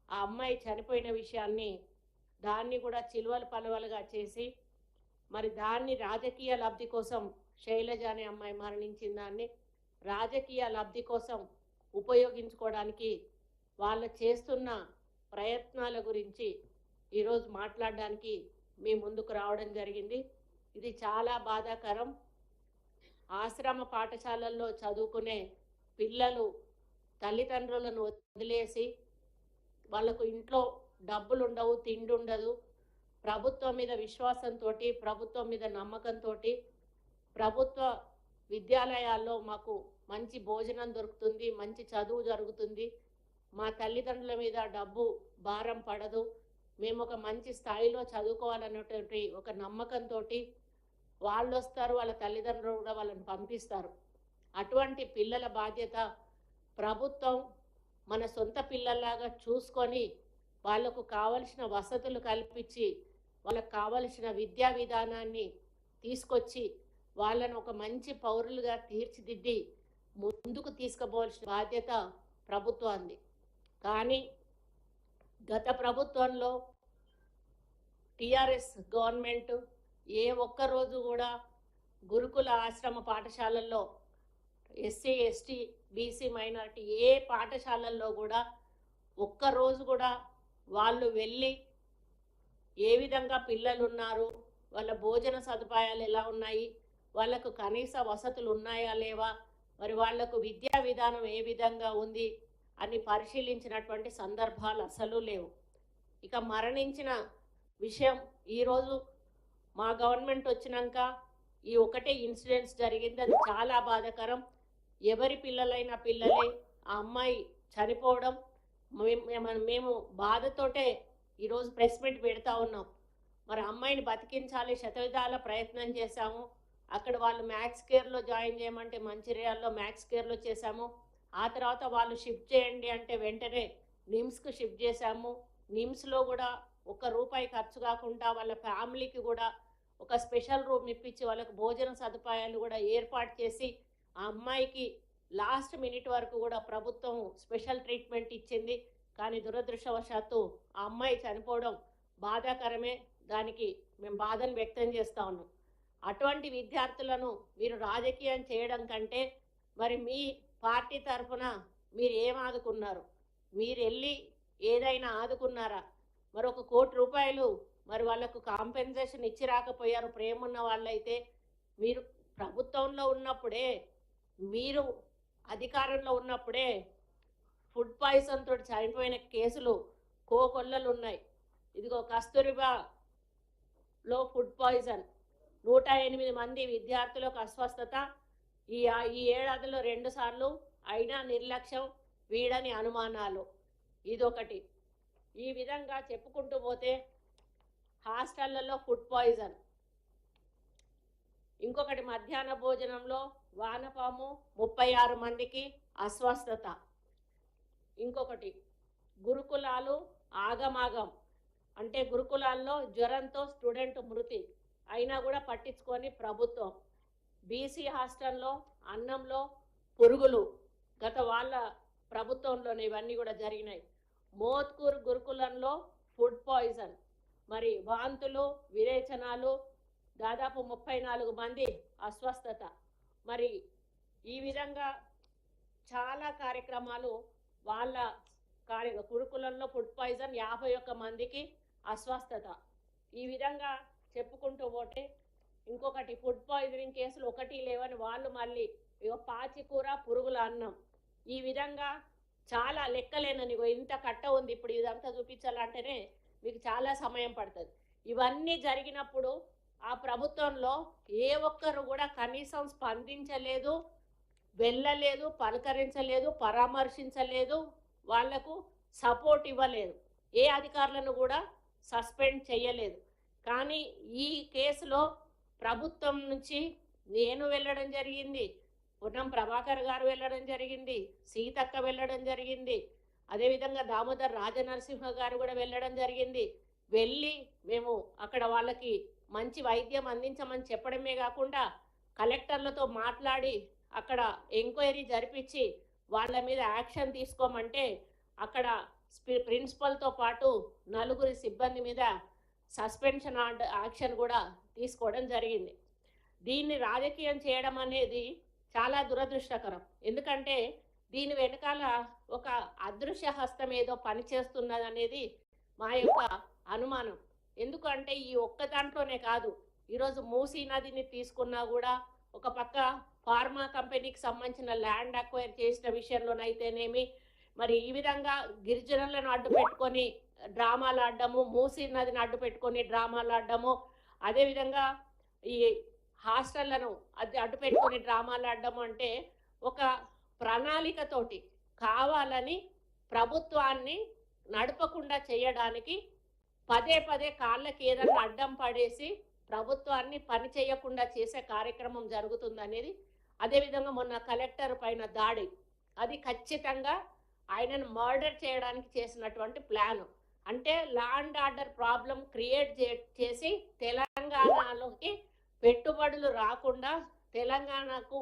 ఆ అమ్మాయి చనిపోయిన విషయాన్ని దాన్ని కూడా చిలువలు పలువలుగా చేసి మరి దాన్ని రాజకీయ లబ్ధి కోసం శైలజ అనే అమ్మాయి మరణించిన దాన్ని రాజకీయ లబ్ధి కోసం ఉపయోగించుకోవడానికి వాళ్ళు చేస్తున్న ప్రయత్నాల గురించి ఈరోజు మాట్లాడడానికి మీ ముందుకు రావడం జరిగింది. ఇది చాలా బాధాకరం. ఆశ్రమ పాఠశాలల్లో చదువుకునే పిల్లలు తల్లిదండ్రులను వదిలేసి వాళ్ళకు ఇంట్లో డబ్బులు ఉండవు, తిండి ఉండదు, ప్రభుత్వం మీద విశ్వాసంతో, ప్రభుత్వం మీద నమ్మకంతో ప్రభుత్వ విద్యాలయాల్లో మాకు మంచి భోజనం దొరుకుతుంది, మంచి చదువు జరుగుతుంది, మా తల్లిదండ్రుల మీద డబ్బు భారం పడదు, మేము ఒక మంచి స్థాయిలో చదువుకోవాలన్నటువంటి ఒక నమ్మకంతో వాళ్ళు వస్తారు, వాళ్ళ తల్లిదండ్రులు కూడా వాళ్ళని పంపిస్తారు. అటువంటి పిల్లల బాధ్యత ప్రభుత్వం మన సొంత పిల్లల్లాగా చూసుకొని వాళ్ళకు కావలసిన వసతులు కల్పించి వాళ్ళకు కావలసిన విద్యా విధానాన్ని తీసుకొచ్చి వాళ్ళను ఒక మంచి పౌరులుగా తీర్చిదిద్ది ముందుకు తీసుకుపోవాల్సిన బాధ్యత ప్రభుత్వాన్ని. కానీ గత ప్రభుత్వంలో టిఆర్ఎస్ గవర్నమెంట్ ఏ ఒక్కరోజు కూడా గురుకుల ఆశ్రమ పాఠశాలల్లో ఎస్సీ ఎస్టీ బీసీ మైనారిటీ ఏ పాఠశాలల్లో కూడా ఒక్కరోజు కూడా వాళ్ళు వెళ్ళి ఏ విధంగా పిల్లలు ఉన్నారు, వాళ్ళ భోజన సదుపాయాలు ఎలా ఉన్నాయి, వాళ్ళకు కనీస వసతులు ఉన్నాయా లేవా, మరి వాళ్లకు విద్యా విధానం ఏ విధంగా ఉంది అని పరిశీలించినటువంటి సందర్భాలు అసలు లేవు. ఇక మరణించిన విషయం ఈరోజు మా గవర్నమెంట్ వచ్చినాక ఈ ఒకటే ఇన్సిడెంట్స్ జరిగింది. అది చాలా బాధాకరం. ఎవరి పిల్లలైనా పిల్లలే. ఆ అమ్మాయి చనిపోవడం మేము బాధతోటే ఈరోజు ప్రెస్ మీట్ పెడతా ఉన్నాం. మరి అమ్మాయిని బతికించాలి, శతవిధాల ప్రయత్నం చేశాము. అక్కడ వాళ్ళు మ్యాక్స్ కేర్లో జాయిన్ చేయమంటే మంచిర్యాలలో మ్యాక్స్ కేర్లో చేశాము. ఆ తర్వాత వాళ్ళు షిఫ్ట్ చేయండి అంటే వెంటనే నిమ్స్కు షిఫ్ట్ చేశాము. నిమ్స్లో కూడా ₹1 ఖర్చు కాకుండా వాళ్ళ ఫ్యామిలీకి కూడా ఒక స్పెషల్ రూమ్ ఇప్పించి వాళ్ళకు భోజన సదుపాయాలు కూడా ఏర్పాటు చేసి ఆ అమ్మాయికి లాస్ట్ మినిట్ వరకు కూడా ప్రభుత్వం స్పెషల్ ట్రీట్మెంట్ ఇచ్చింది. కానీ దురదృష్టవశాత్తు ఆ అమ్మాయి చనిపోవడం బాధాకరమే. దానికి మేము బాధను వ్యక్తం చేస్తూ ఉన్నాం. అటువంటి విద్యార్థులను మీరు రాజకీయం చేయడం కంటే మరి మీ పార్టీ తరఫున మీరు ఏం ఆదుకున్నారు? మీరు వెళ్ళి ఏదైనా ఆదుకున్నారా? మరి ₹1 కోటి మరి వాళ్ళకు కాంపెన్సేషన్ ఇచ్చి రాకపోయారు. ప్రేమ ఉన్న వాళ్ళైతే మీరు ప్రభుత్వంలో ఉన్నప్పుడే, మీరు అధికారంలో ఉన్నప్పుడే ఫుడ్ పాయిజన్ తోటి చనిపోయిన కేసులు కోకొల్లలు ఉన్నాయి. ఇదిగో కస్తూరిబాలో ఫుడ్ పాయిజన్ 108 మంది విద్యార్థులకు అస్వస్థత. ఈ ఏడాదిలో 2 సార్లు అయినా నిర్లక్ష్యం, వీడని అనుమానాలు. ఇదొకటి. ఈ విధంగా చెప్పుకుంటూ పోతే హాస్టళ్లలో ఫుడ్ పాయిజన్. ఇంకొకటి మధ్యాహ్న భోజనంలో వానపాము 36 మందికి అస్వస్థత. ఇంకొకటి గురుకులాలు ఆగమాగం. అంటే గురుకులాల్లో జ్వరంతో స్టూడెంట్ మృతి అయినా కూడా పట్టించుకొని ప్రభుత్వం. బీసీ హాస్టల్లో అన్నంలో పురుగులు గత వాళ్ళ ప్రభుత్వంలోనే ఇవన్నీ కూడా జరిగినాయి. మోత్కూరు గురుకులంలో ఫుడ్ పాయిజన్, మరి వాంతులు, విరేచనాలు, దాదాపు 34 మంది అస్వస్థత. మరి ఈ విధంగా చాలా కార్యక్రమాలు వాళ్ళ గురుకులంలో ఫుడ్ పాయిజన్ 51 మందికి అస్వస్థత. ఈ విధంగా చెప్పుకుంటూ పోతే ఇంకొకటి ఫుడ్ పాయిజనింగ్ కేసులు 1 లేవని వాళ్ళు మళ్ళీ పాచికూర, పురుగుల అన్నం. ఈ విధంగా చాలా లెక్కలేనని ఇంత కట్ట ఉంది. ఇప్పుడు ఇదంతా చూపించాలంటేనే మీకు చాలా సమయం పడుతుంది. ఇవన్నీ జరిగినప్పుడు ఆ ప్రభుత్వంలో ఏ ఒక్కరు కూడా కనీసం స్పందించలేదు, వెళ్ళలేదు, పలకరించలేదు, పరామర్శించలేదు, వాళ్లకు సపోర్ట్ ఇవ్వలేదు. ఏ అధికారులను కూడా సస్పెండ్ చేయలేదు. కానీ ఈ కేసులో ప్రభుత్వం నుంచి నేను వెళ్ళడం జరిగింది, పున్నం ప్రభాకర్ గారు వెళ్ళడం జరిగింది, సీతక్క వెళ్ళడం జరిగింది, అదేవిధంగా దామోదర్ రాజనరసింహ గారు కూడా వెళ్ళడం జరిగింది. వెళ్ళి మేము అక్కడ వాళ్ళకి మంచి వైద్యం అందించమని చెప్పడమే కాకుండా కలెక్టర్లతో మాట్లాడి అక్కడ ఎంక్వైరీ జరిపించి వాళ్ళ మీద యాక్షన్ తీసుకోమంటే అక్కడ ప్రిన్సిపల్తో పాటు నలుగురి సిబ్బంది మీద సస్పెన్షన్ యాక్షన్ కూడా తీసుకోవడం జరిగింది. దీన్ని రాజకీయం చేయడం అనేది చాలా దురదృష్టకరం. ఎందుకంటే దీని వెనకాల ఒక అదృశ్య హస్తం ఏదో పనిచేస్తున్నదనేది మా యొక్క అనుమానం. ఎందుకంటే ఈ ఒక్క దాంట్లోనే కాదు, ఈరోజు మూసీ నదిని తీసుకున్నా కూడా ఒక పక్క ఫార్మా కంపెనీకి సంబంధించిన ల్యాండ్ అక్వైర్ చేసిన విషయంలోనైతేనేమి, మరి ఈ విధంగా గిరిజనులను అడ్డు పెట్టుకొని డ్రామాలు ఆడడము, మూసీ నదిని అడ్డు పెట్టుకొని డ్రామాలు ఆడడము, అదేవిధంగా ఈ హాస్టళ్లను అది అడ్డు పెట్టుకొని డ్రామాలు ఆడడము, అంటే ఒక ప్రణాళికతోటి కావాలని ప్రభుత్వాన్ని నడపకుండా చేయడానికి పదే పదే కాళ్ళకి ఏదన్నా అడ్డం పడేసి ప్రభుత్వాన్ని పని చేయకుండా చేసే కార్యక్రమం జరుగుతుందనేది. అదేవిధంగా మొన్న కలెక్టర్ పైన దాడి, అది ఖచ్చితంగా ఆయనను మర్డర్ చేయడానికి చేసినటువంటి ప్లాన్. అంటే law and order problem create చేసి తెలంగాణలోకి పెట్టుబడులు రాకుండా, తెలంగాణకు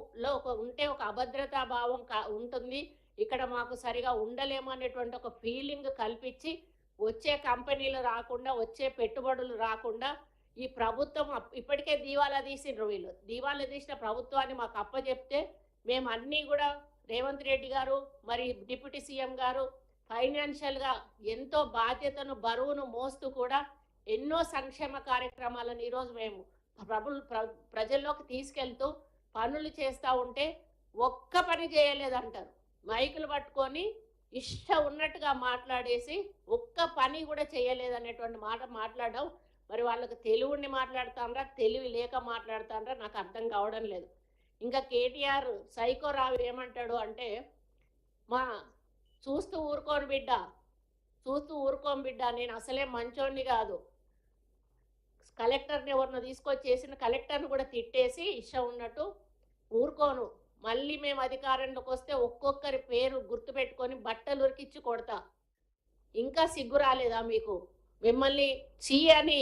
ఉంటే ఒక అభద్రతా భావం ఉంటుంది, ఇక్కడ మాకు సరిగా ఉండలేము అనేటువంటి ఒక ఫీలింగ్ కల్పించి వచ్చే కంపెనీలు రాకుండా, వచ్చే పెట్టుబడులు రాకుండా, ఈ ప్రభుత్వం ఇప్పటికే దీవాలా తీసిండ్రు. వీళ్ళు దీవాలా తీసిన ప్రభుత్వాన్ని మాకు అప్పచెప్తే మేము అన్నీ కూడా రేవంత్ రెడ్డి గారు మరి డిప్యూటీ సీఎం గారు ఫైనాన్షియల్గా ఎంతో బాధ్యతను బరువును మోస్తూ కూడా ఎన్నో సంక్షేమ కార్యక్రమాలను ఈరోజు మేము ప్రజల్లోకి తీసుకెళ్తూ పనులు చేస్తూ ఉంటే ఒక్క పని చేయలేదంటారు. మైకులు పట్టుకొని ఇష్టం ఉన్నట్టుగా మాట్లాడేసి ఒక్క పని కూడా చేయలేదనేటువంటి మాట మాట్లాడడం. మరి వాళ్ళకు తెలివిని మాట్లాడుతాండ్రా, తెలివి లేక మాట్లాడుతాండ్రా, నాకు అర్థం కావడం లేదు. ఇంకా కేటీఆర్ సైకోరావు ఏమంటాడు అంటే, మా చూస్తూ ఊరుకోను బిడ్డ, నేను అసలే మంచోడిని కాదు, కలెక్టర్ని ఎవరినో తీసుకొచ్చేసిన కలెక్టర్ని కూడా తిట్టేసి ఇష్టం ఉన్నట్టు ఊరుకోను, మళ్ళీ మేము అధికారంలోకి వస్తే ఒక్కొక్కరి పేరు గుర్తుపెట్టుకొని బట్టలు ఉరికిచ్చి కొడతా. ఇంకా సిగ్గు రాలేదా మీకు? మిమ్మల్ని చీ అని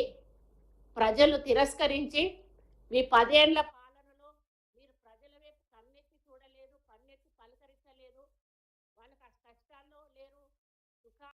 ప్రజలు తిరస్కరించి మీ 10 ఏళ్ల